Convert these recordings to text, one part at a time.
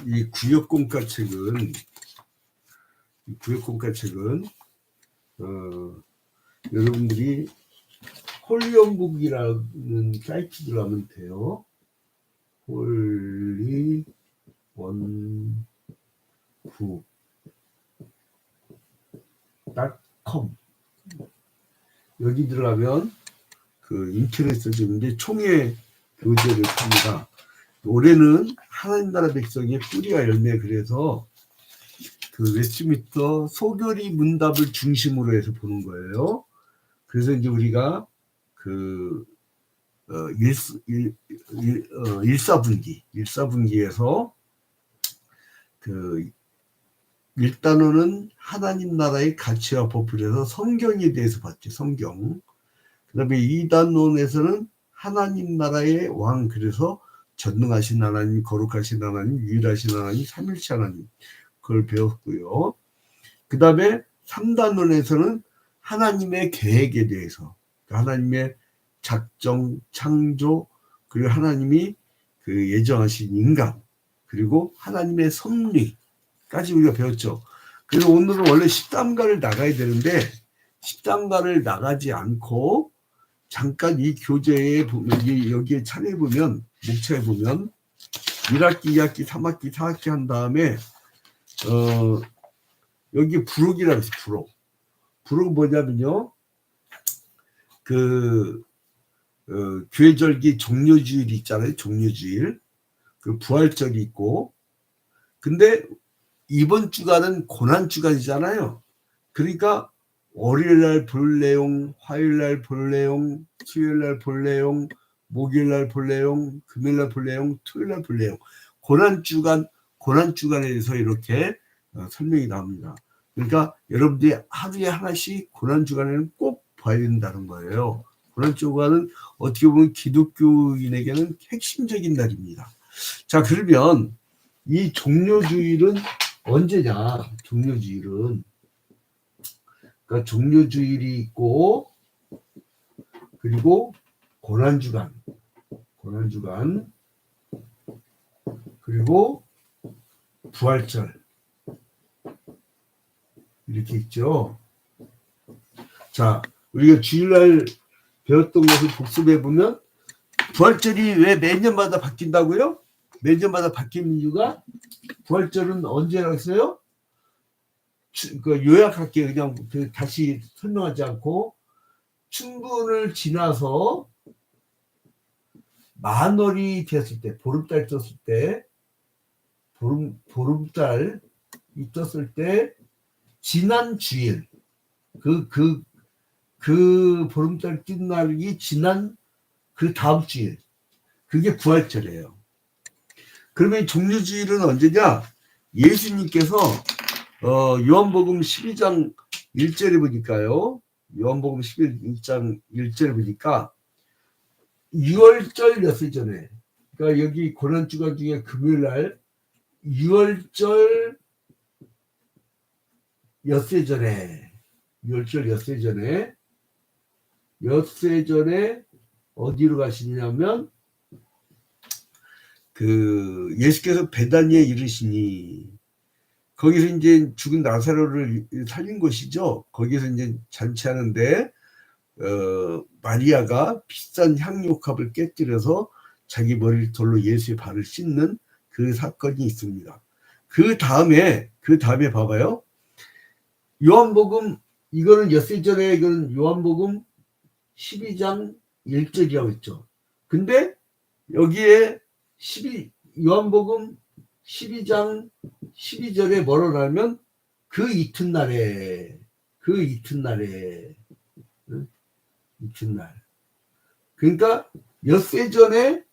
이 구역공과책은 여러분들이 홀리원북이라는 사이트 들어가면 돼요. 홀리원북 .com 여기 들어가면 그 인터넷 서점인데 총회 교재를 팝니다. 올해는 하나님 나라 백성의 뿌리와 열매, 그래서 그 웨스트민스터 소교리 문답을 중심으로 해서 보는 거예요. 그래서 이제 우리가 그 일사분기에서 그 1단원은 하나님 나라의 가치와 법을 해서 성경에 대해서 봤죠. 성경. 그 다음에 2단원에서는 하나님 나라의 왕, 그래서 전능하신 하나님, 거룩하신 하나님, 유일하신 하나님, 삼일체 하나님, 그걸 배웠고요. 그 다음에 3단원에서는 하나님의 계획에 대해서, 하나님의 작정, 창조, 그리고 하나님이 그 예정하신 인간, 그리고 하나님의 섭리까지 우리가 배웠죠. 그래서 오늘은 원래 13가를 나가야 되는데 13가를 나가지 않고 잠깐 이 교재에 보면, 여기에 차례 보면, 목차에 보면 1학기, 2학기, 3학기, 4학기 한 다음에 여기 부록이라고 해서 부록은 뭐냐면요, 그 교회절기 종료주일 있잖아요. 종료주일. 그 부활절이 있고, 근데 이번 주간은 고난주간이잖아요. 그러니까 월요일날 볼 내용, 화요일날 볼 내용, 수요일날 볼 내용, 목요일날 볼 내용, 금요일날 볼 내용, 토요일날 볼 내용, 고난주간에 대해서 이렇게 설명이 나옵니다. 그러니까 여러분들이 하루에 하나씩 고난주간에는 꼭 봐야 된다는 거예요. 고난주간은 어떻게 보면 기독교인에게는 핵심적인 날입니다. 자, 그러면 이 종료주일은 언제냐? 종료주일은, 그러니까 종료주일이 있고, 그리고 고난주간, 그리고 부활절, 이렇게 있죠. 자, 우리가 주일날 배웠던 것을 복습해 보면, 부활절이 왜 매년마다 바뀐다고요? 매년마다 바뀌는 이유가, 부활절은 언제라고 했어요? 그 요약할게요. 그냥 다시 설명하지 않고, 춘분을 지나서 만월이 되었을 때, 보름달 떴을 때, 보름달 떴을 때, 지난 주일, 그 보름달 뜬 날이 지난 그 다음 주일, 그게 부활절이에요. 그러면 종료주일은 언제냐? 예수님께서 요한복음 12장 1절에 보니까요. 요한복음 11장 1절에 보니까 6월절 엿새 전에, 그러니까 여기 고난주간 중에 금요일날 6월절 엿새 전에, 6월절 엿새 전에 어디로 가시냐면, 그 예수께서 베다니에 이르시니, 거기서 이제 죽은 나사로를 살린 곳이죠. 거기서 이제 잔치하는데 마리아가 비싼 향유컵을 깨뜨려서 자기 머리를 돌로 예수의 발을 씻는 그 사건이 있습니다. 그 다음에 봐봐요. 요한복음, 이거는 엿새 전에, 이거는 요한복음 12장 1절이라고 했죠. 근데 여기에 요한복음 12장 12절에 뭐라고 하면, 그 이튿날. 그러니까 엿새 전에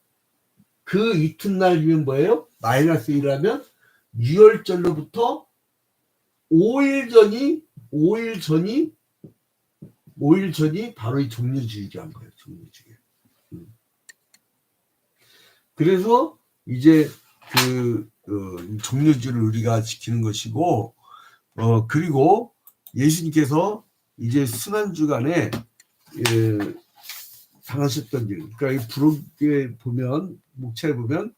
그 이튿날이면 뭐예요? 마이너스 1하면 6월절로부터 5일 전이 바로 이 종료주일이란 거예요. 종료주일. 그래서 이제 종료주일을 우리가 지키는 것이고, 그리고 예수님께서 이제 순환주간에 당하셨던 일, 그러니까 이 부록에 보면 목차에 보면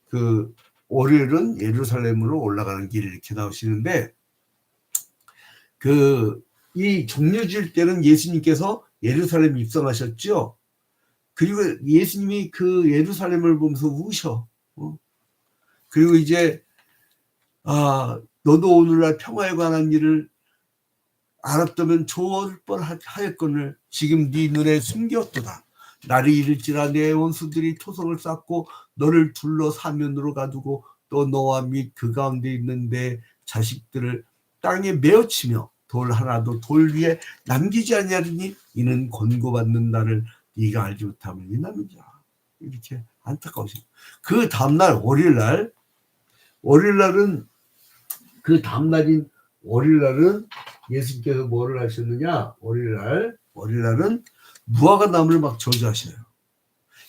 그 월요일은 예루살렘으로 올라가는 길 이렇게 나오시는데 그 이 종려주일 때는 예수님께서 예루살렘 입성하셨죠. 그리고 예수님이 그 예루살렘을 보면서 우셔. 그리고 이제 너도 오늘날 평화에 관한 일을 알았다면 좋을 뻔하였거늘 지금 네 눈에 숨겼도다. 날이 이를지라 내 원수들이 토성을 쌓고 너를 둘러 사면으로 가두고 또 너와 및 그 가운데 있는 내 자식들을 땅에 메어치며 돌 하나도 돌 위에 남기지 아니하리니 이는 권고받는 날을 네가 알지 못함을 이남이자. 이렇게 안타까우십니다. 그 다음날 월요일날은 그 다음날인 월요일날은 예수님께서 뭐를 하셨느냐? 월요일날은 무화과 나무를 막 저주하셔요.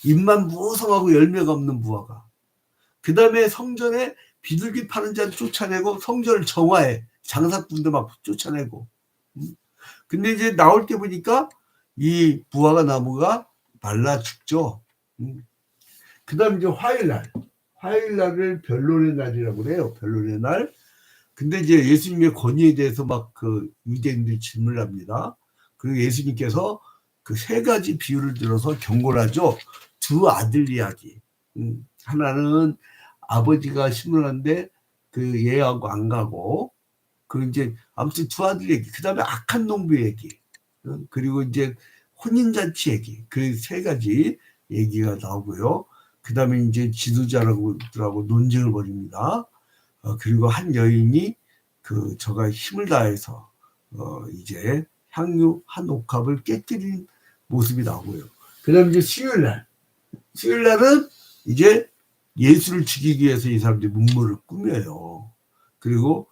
잎만 무성하고 열매가 없는 무화과. 그 다음에 성전에 비둘기 파는 자를 쫓아내고 성전을 정화해. 장사꾼도 막 쫓아내고. 근데 이제 나올 때 보니까 이 무화과 나무가 말라 죽죠. 그 다음에 이제 화요일날을 변론의 날이라고 그래요. 변론의 날. 근데 이제 예수님의 권위에 대해서 막 그 유대인들이 질문을 합니다. 그리고 예수님께서 그 세 가지 비유를 들어서 경고를 하죠. 두 아들 이야기. 하나는 아버지가 심으는데 그 얘하고 안 가고, 그 이제 아무튼 두 아들 얘기. 그 다음에 악한 농부 얘기. 그리고 이제 혼인잔치 얘기. 그 세 가지 얘기가 나오고요. 그 다음에 이제 지도자라고 논쟁을 벌입니다. 그리고 한 여인이 저가 힘을 다해서 이제 향유 한 옥합을 깨뜨린 모습이 나오고요. 그 다음에 이제 수요일날은 이제 예수를 죽이기 위해서 이 사람들이 문물을 꾸며요. 그리고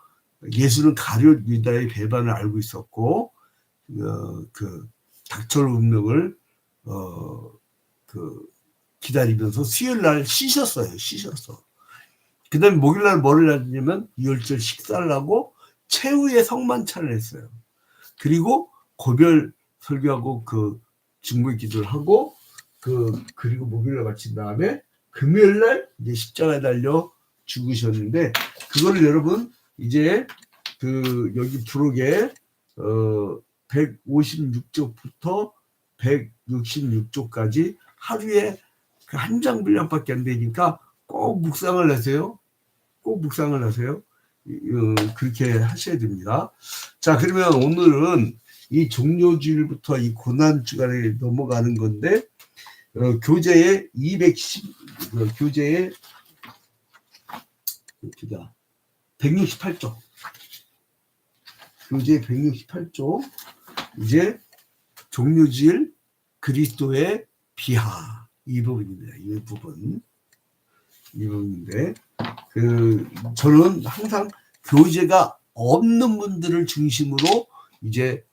예수는 가룟 유다의 배반을 알고 있었고 그 닥쳐올 운명을 기다리면서 수요일날 쉬셨어. 그 다음에 목요일날 뭐를 하냐면 유월절 식사를 하고 최후의 성만찬을 했어요. 그리고 고별 설교하고 그 중보의 기도를 하고 그리고 목요일날 마친 다음에 금요일날 이제 십자가에 달려 죽으셨는데, 그거를 여러분 이제 여기 부록에 156쪽부터 166쪽까지 하루에 한 장 분량밖에 안 되니까 꼭 묵상을 하세요. 그렇게 하셔야 됩니다. 자, 그러면 오늘은 이 종료주일부터 이 고난주간에 넘어가는 건데, 교재에 168쪽. 교재 168쪽. 이제 종료주일 그리스도의 비하. 이 부분입니다. 이 부분인데, 저는 항상 교재가 없는 분들을 중심으로 이제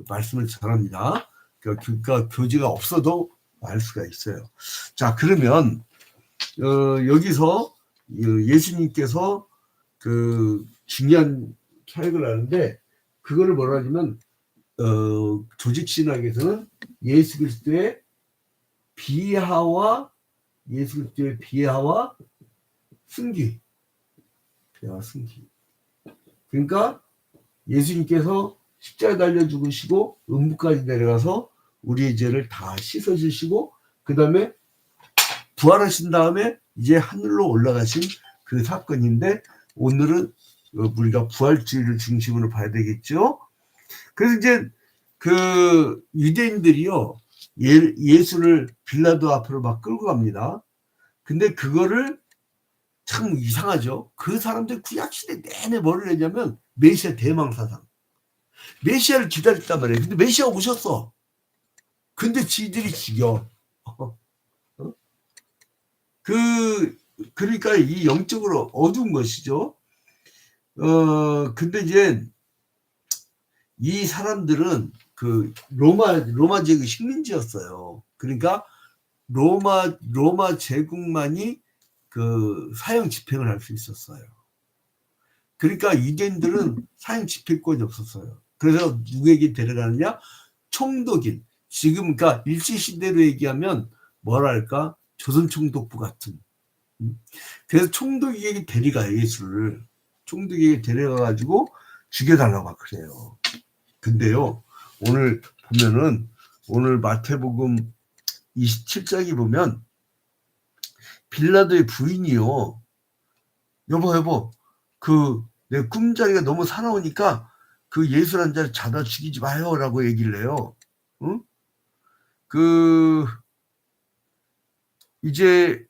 말씀을 전합니다. 그러니까 교재가 없어도 알 수가 있어요. 자, 그러면 여기서 예수님께서 중요한 사역을 하는데, 그거를 뭐라 하냐면 조직신학에서는 예수 그리스도의 비하와 승기. 그러니까 예수님께서 십자가에 달려 죽으시고 음부까지 내려가서 우리의 죄를 다 씻어주시고, 그 다음에 부활하신 다음에 이제 하늘로 올라가신 그 사건인데, 오늘은 우리가 부활주의를 중심으로 봐야 되겠죠. 그래서 이제 유대인들이요, 예수를 빌라도 앞으로 막 끌고 갑니다. 근데 그거를 참 이상하죠. 그 사람들 구약시대 내내 뭐를 했냐면 메시아 대망사상, 메시아를 기다렸단 말이에요. 근데 메시아 오셨어. 근데 지들이 죽여. 그러니까 이 영적으로 어두운 것이죠. 근데 이제 이 사람들은 로마 제국 식민지였어요. 그러니까 로마 제국만이 사형 집행을 할 수 있었어요. 그러니까 유대인들은 사형 집행권이 없었어요. 그래서 누구에게 데려가느냐? 총독인. 지금 그러니까 일제시대로 얘기하면 뭐랄까? 조선총독부 같은. 그래서 총독에게 데려가요. 예수를 총독에게 데려가가지고 죽여달라고 막 그래요. 근데요, 오늘 보면은 오늘 마태복음 27장에 보면 빌라도의 부인이요, 여보 내 꿈자리가 너무 사나우니까 그 예수란 자를 잡아 죽이지 마요라고 얘기를 해요. 응? 이제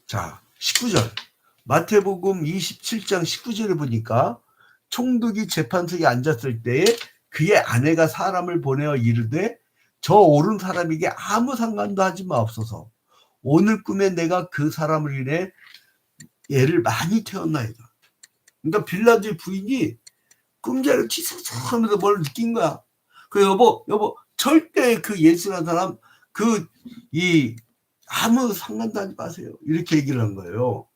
자 19절 마태복음 27장 19절에 보니까 총독이 재판석에 앉았을 때에 그의 아내가 사람을 보내어 이르되 저 옳은 사람에게 아무 상관도 하지 마옵소서. 오늘 꿈에 내가 그 사람을 인해 애를 많이 태웠나이다. 그러니까 빌라도의 부인이 꿈자리를 치솟하면서 뭘 느낀 거야. 그 여보 절대 그 예수라는 사람 아무 상관도 하지 마세요. 이렇게 얘기를 한 거예요.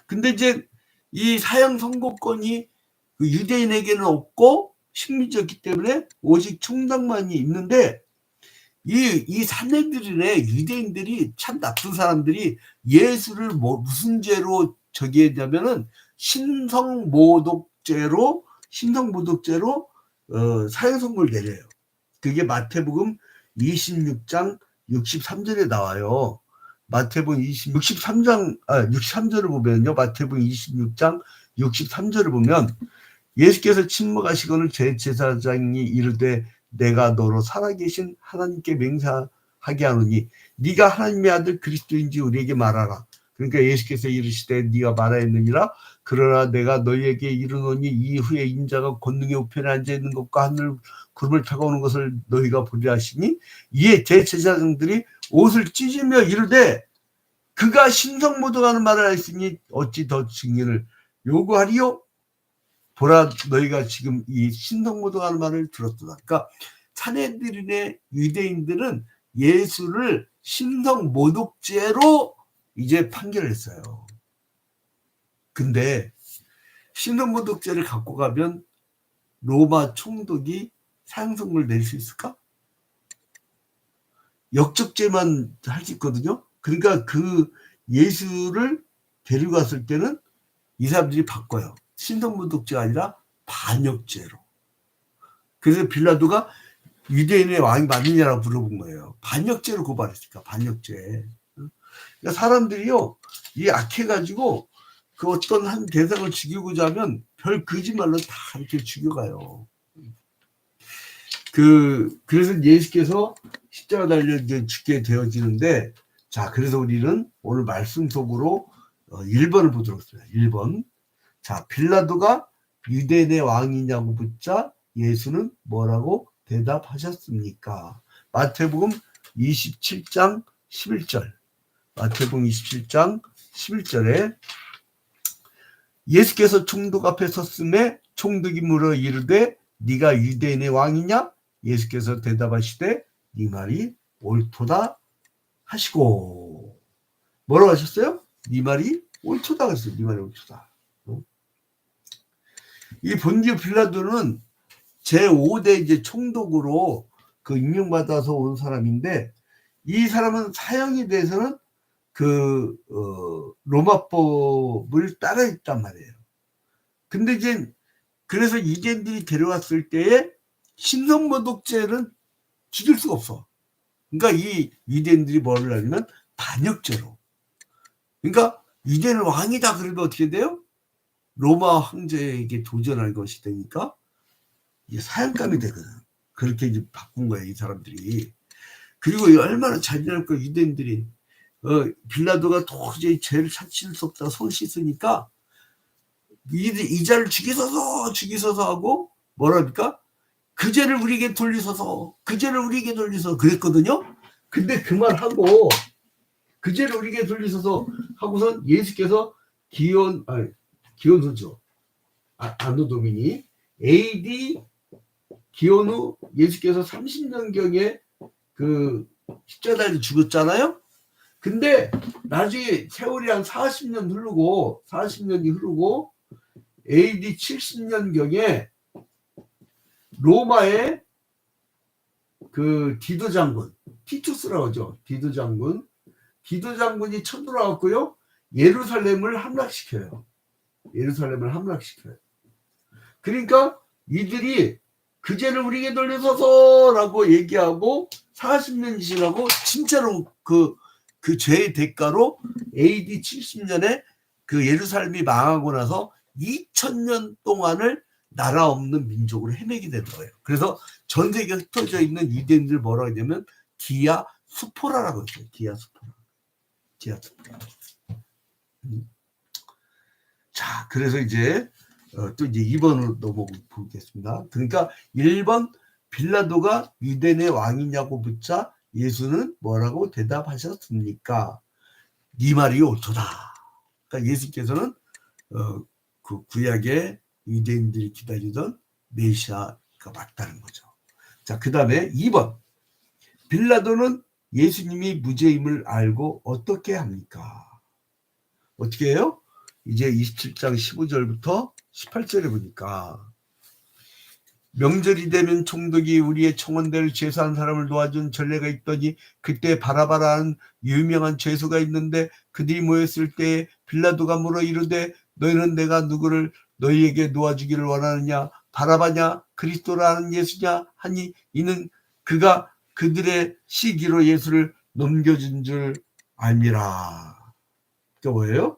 근데 이제 이 사형 선고권이 그 유대인에게는 없고 식민지였기 때문에 오직 총독만이 있는데 이 사내들이네, 유대인들이 참 나쁜 사람들이 예수를 무슨 죄로 저기 했냐면은 신성모독죄로 사형 선고를 내려요. 그게 마태복음 26장 63절에 나와요. 마태복음 63절을 보면요. 마태복음 26장 63절을 보면 예수께서 침묵하시고는 제사장이 이르되 내가 너로 살아계신 하나님께 맹세하게 하노니 네가 하나님의 아들 그리스도인지 우리에게 말하라. 그러니까 예수께서 이르시되 네가 말하였느니라. 그러나 내가 너희에게 이르노니 이후에 인자가 권능의 우편에 앉아있는 것과 하늘 구름을 타고 오는 것을 너희가 보리라 하시니 이에 대제사장들이 옷을 찢으며 이르되 그가 신성모독하는 말을 하였으니 어찌 더 증인을 요구하리요? 보라 너희가 지금 이 신성모독하는 말을 들었도다. 그러니까 사내들이네 유대인들은 예수를 신성모독죄로 이제 판결을 했어요. 근데 신성모독죄를 갖고 가면 로마 총독이 사형 선고를 낼 수 있을까? 역적죄만 할 수 있거든요. 그러니까 그 예수를 데려갔을 때는 이 사람들이 바꿔요. 신성모독죄가 아니라 반역죄로. 그래서 빌라도가 유대인의 왕이 맞느냐라고 물어본 거예요. 반역죄로 고발했으니까, 반역죄. 그러니까 사람들이요, 이 악해가지고 그 어떤 한 대상을 죽이고자 하면 별 거짓말로 다 이렇게 죽여가요. 그래서 예수께서 십자가 달려 죽게 되어지는데, 자, 그래서 우리는 오늘 말씀 속으로 1번을 보도록 하겠습니다. 1번. 자, 빌라도가 유대인의 왕이냐고 묻자 예수는 뭐라고 대답하셨습니까? 마태복음 27장 11절. 마태복음 27장 11절에 예수께서 총독 앞에 섰음에 총독이 물어 이르되 네가 유대인의 왕이냐? 예수께서 대답하시되 네 말이 옳도다 하시고. 뭐라고 하셨어요? 네 말이 옳도다 그랬어요. 네 말이 옳도다. 이 본디오 빌라도는 제5대 이제 총독으로 그 임명받아서 온 사람인데, 이 사람은 사형에 대해서는 로마법을 따라했단 말이에요. 근데 이제 그래서 유대인들이 데려왔을 때에 신성모독죄는 죽일 수가 없어. 그러니까 이 유대인들이 뭐를 하냐면 반역죄로. 그러니까 유대인은 왕이다 그러면 어떻게 돼요? 로마 황제에게 도전할 것이 되니까 이게 사형감이 되거든. 그렇게 이제 바꾼 거예요, 이 사람들이. 그리고 얼마나 잔인할까, 유대인들이. 빌라도가 도저히 죄를 찾을 수 없다 손 씻으니까 이 자를 죽이소서 하고 뭐랍니까? 그 죄를 우리에게 돌리소서, 그 죄를 우리에게 돌리소서 그랬거든요. 근데 그 말하고 그 죄를 우리에게 돌리소서 하고선 예수께서 기원소죠. 안노 도미니 AD 기원후 예수께서 30년경에 그 십자가에서 죽었잖아요. 근데 나중에 세월이 한 40년이 흐르고 AD 70년경에 로마에 그 디도 장군, 티투스라고 하죠. 디도 장군이 쳐들어왔고요. 예루살렘을 함락시켜요. 그러니까 이들이 그 죄를 우리에게 돌려서라고 얘기하고 40년 지나고 진짜로 그 죄의 대가로 AD 70년에 그 예루살렘이 망하고 나서 2000년 동안을 나라 없는 민족으로 헤매게 되는 거예요. 그래서 전 세계에 흩어져 있는 유대인들 뭐라고 하냐면 디아스포라라고 했어요. 디아스포라. 자, 그래서 이제 또 이제 2번으로 넘어보겠습니다. 그러니까 1번 빌라도가 유대인의 왕이냐고 묻자 예수는 뭐라고 대답하셨습니까? 네 말이 옳도다. 그러니까 예수께서는 그 구약의 유대인들이 기다리던 메시아가 맞다는 거죠. 자, 그 다음에 2번 빌라도는 예수님이 무죄임을 알고 어떻게 합니까? 어떻게 해요? 이제 27장 15절부터 18절에 보니까 명절이 되면 총독이 우리의 청원대로 죄수한 사람을 도와준 전례가 있더니 그때 바라바라는 유명한 죄수가 있는데 그들이 모였을 때 빌라도가 물어 이르되 너희는 내가 누구를 너희에게 놓아주기를 원하느냐 바라바냐 그리스도라는 예수냐 하니 이는 그가 그들의 시기로 예수를 넘겨준 줄 알미라. 그게 뭐예요?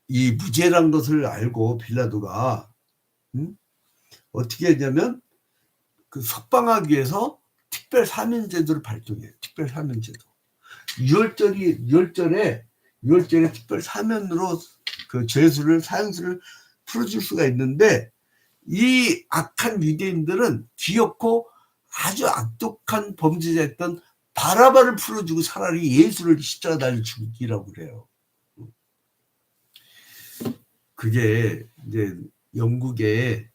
이 무죄란 것을 알고 빌라도가 어떻게 했냐면 그 석방하기 위해서 특별 사면제도를 발동해요. 특별 사면제도. 6월절에 특별 사면으로 그 죄수를 사형수를 풀어줄 수가 있는데 이 악한 유대인들은 귀엽고 아주 악독한 범죄자였던 바라바를 풀어주고 차라리 예수를 십자가 달려 죽이라고 그래요. 그게 이제 영국의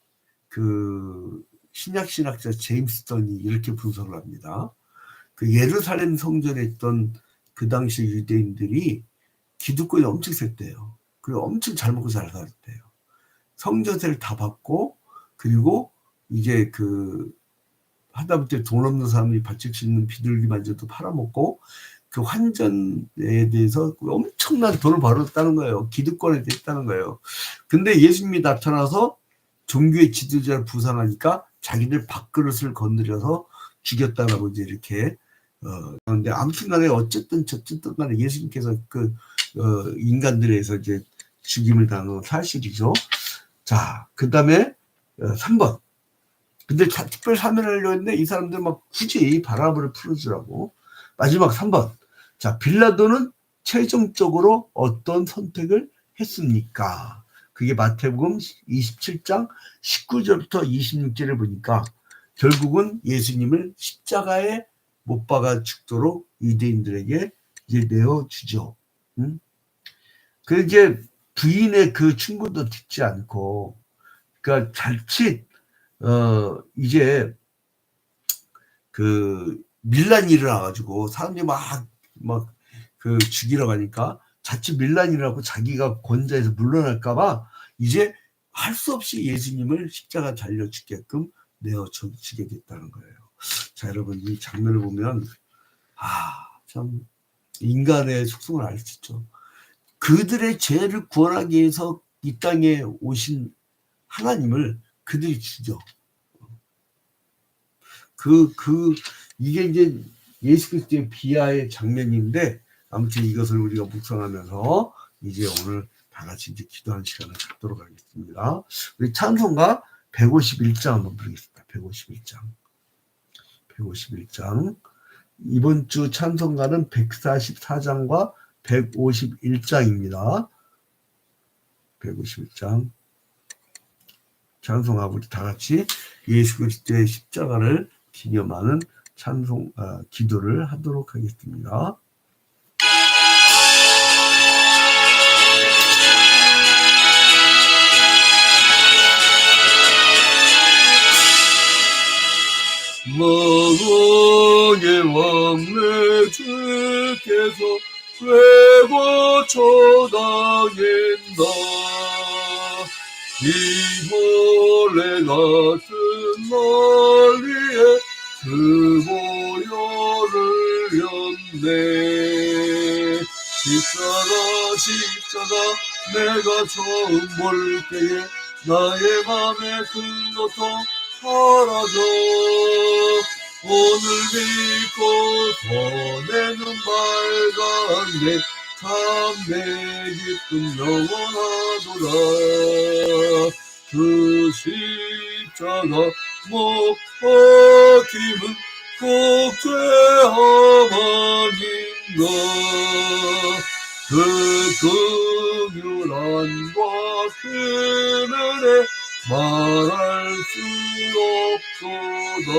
그 신약신학자 제임스 던이 이렇게 분석을 합니다. 그 예루살렘 성전에 있던 그 당시 유대인들이 기득권이 엄청 셌대요. 그리고 엄청 잘 먹고 잘 살았대요. 성전세를 다 받고 그리고 이제 그 하다못해 돈 없는 사람이 바칠 수 있는 비둘기만져도 팔아먹고 그 환전에 대해서 엄청난 돈을 벌었다는 거예요. 기득권에 됐다는 거예요. 근데 예수님이 나타나서 종교의 지도자를 부상하니까 자기들 밥그릇을 건드려서 죽였다라고 이제 이렇게 그런데 아무튼간에 어쨌든 간에 예수님께서 그 인간들에서 이제 죽임을 당한 사실이죠. 자, 그 다음에 3번. 근데 특별 사면하려고 했는데 이 사람들 막 굳이 바라바를 풀어주라고. 마지막 3번. 자, 빌라도는 최종적으로 어떤 선택을 했습니까? 그게 마태복음 27장 19절부터 26절을 보니까 결국은 예수님을 십자가에 못 박아 죽도록 유대인들에게 이제 내어주죠. 그 이제 부인의 그 충고도 듣지 않고, 그러니까 자칫 이제 그 밀란이 일어나가지고 사람들이 막 그 죽이러 가니까 자칫 밀란이 일어나고 자기가 권좌에서 물러날까봐 이제 할 수 없이 예수님을 십자가 달려 죽게끔 내어주게 됐다는 거예요. 자, 여러분 이 장면을 보면 참 인간의 속성을 알 수 있죠. 그들의 죄를 구원하기 위해서 이 땅에 오신 하나님을 그들이 죽여. 이게 이제 예수 그리스도의 비하의 장면인데 아무튼 이것을 우리가 묵상하면서 이제 오늘 다 같이 이제 기도하는 시간을 갖도록 하겠습니다. 우리 찬송가 151장 한번 부르겠습니다. 151장. 이번 주 찬송가는 144장과 151장입니다. 151장. 찬송가 우리 다 같이 예수 그리스도의 십자가를 기념하는 기도를 하도록 하겠습니다. 만왕의 왕래 주께서 외고 초당했나 이벌레 같은 멀리에 그 보혈을 연네. 십자가 내가 처음 볼 때에 나의 맘에 큰 고통 사라져. 오늘 믿고 보내는 말간데 참내 기쁨 영원하도다. 그 십자가 못 박힘은 꼭 죄함 아닌가. 그 긍휼함과 그 은혜 말할 수 없도다.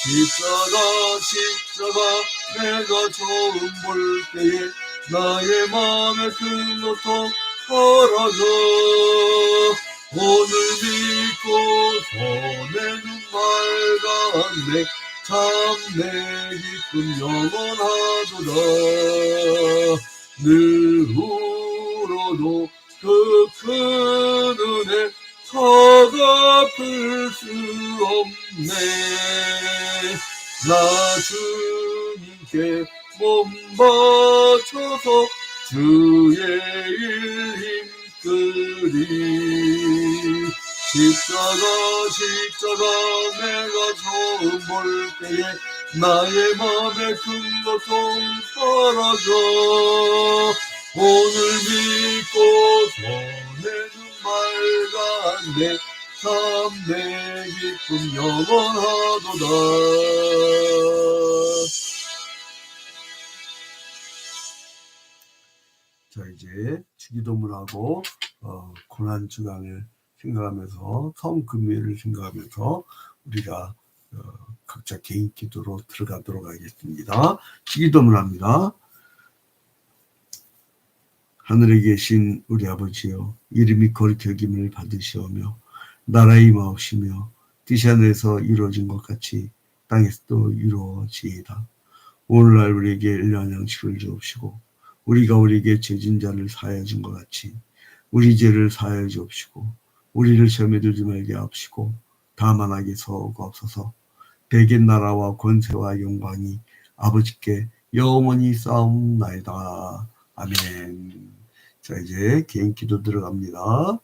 십자가 내가 처음 볼 때에 나의 맘에 큰 고통 사라져. 오늘 믿고 보내는 말간데 참내 기쁨 영원하도다. 늘 울어도 그 큰 은혜 사갚을 수 없네. 나 주님께 몸 바쳐서 주의 일 힘쓰리. 십자가 내가 처음 볼 때에 나의 맘에 큰 고통 사라져. 오늘 믿고 보내는 말간데 참내 기쁨 영원하도다. 자, 이제 주기도문하고 고난 주간을 생각하면서 성금요일을 생각하면서 우리가 각자 개인 기도로 들어가도록 하겠습니다. 주기도문 합니다. 하늘에 계신 우리 아버지여, 이름이 거룩히 여김을 받으시오며 나라의 임하옵시며 뜻이 하늘에서 이루어진 것 같이 땅에서도 이루어지이다. 오늘날 우리에게 일용할 양식을 주옵시고 우리가 우리에게 죄진 자를 사하여 준 것 같이 우리 죄를 사하여 주옵시고 우리를 시험에 들지 말게 하옵시고 다만 악에서 구하옵소서. 대개 나라와 권세와 영광이 아버지께 영원히 싸움나이다. 아멘. 자, 이제 개인 기도 들어갑니다.